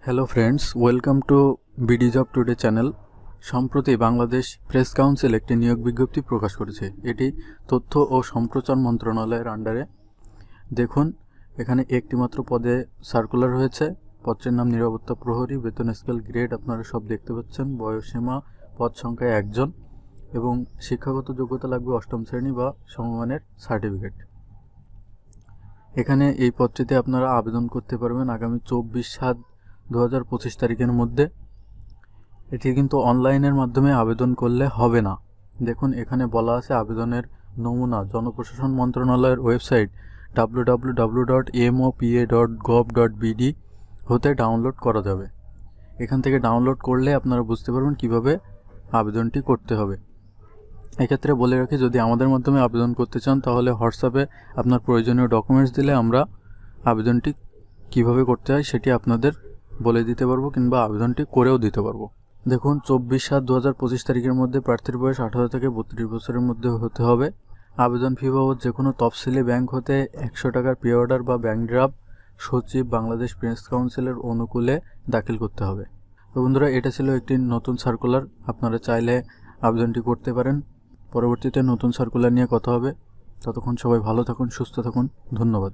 Hello friends, welcome to BD job today channel. সম্প্রতি Bangladesh press council একটি নিয়োগ বিজ্ঞপ্তি প্রকাশ করেছে। এটি তথ্য ও সম্প্রচার মন্ত্রণালয়ের আন্ডারে। দেখুন, এখানে একটিমাত্র পদে সার্কুলার হয়েছে। পদটির নাম নিরাপত্তা প্রহরী, বেতন স্কেল, গ্রেড আপনারা সব দেখতে পাচ্ছেন, বয়সসীমা, পদ সংখ্যায় 1 জন এবং শিক্ষাগত যোগ্যতা লাগবে 8ম শ্রেণী বা সমমানের সার্টিফিকেট। এখানে এই পদটিতে আপনারা আবেদন করতে পারবেন আগামী 24/7/2025 তারিখের মধ্যে। এটি কিন্তু অনলাইনের মাধ্যমে আবেদন করলে হবে না। দেখুন, এখানে বলা আছে আবেদনের নমুনা জনপ্রশাসন মন্ত্রণালয়ের ওয়েবসাইট www.mopa.gov.bd হতে ডাউনলোড করা যাবে। এখান থেকে ডাউনলোড করলে আপনারা বুঝতে পারবেন কিভাবে আবেদনটি করতে হবে। এক্ষেত্রে বলে রাখি, যদি আমাদের মাধ্যমে আবেদন করতে চান তাহলে হোয়াটসঅ্যাপে আপনার প্রয়োজনীয় ডকুমেন্টস দিলে আমরা আবেদনটি কিভাবে করতে হয় সেটি আপনাদের বলে দিতে পারবো কিংবা আবেদনটি করেও দিতে পারবো। দেখুন, 24/7/2025 তারিখের মধ্যে প্রার্থীর বয়স 18 থেকে 32 বছরের মধ্যে হতে হবে। আবেদন ফি বাবদ যে কোনো তফসিলি ব্যাংক হতে 100 টাকার পে অর্ডার বা ব্যাংক ড্রাফট সচিব বাংলাদেশ প্রেস কাউন্সিলের অনুকূলে দাখিল করতে হবে। তো বন্ধুরা, এটা ছিল একটি নতুন সার্কুলার। আপনারা চাইলে আবেদনটি করতে পারেন। পরবর্তীতে নতুন সার্কুলার নিয়ে কথা হবে। ততক্ষণ সবাই ভালো থাকুন, সুস্থ থাকুন। ধন্যবাদ।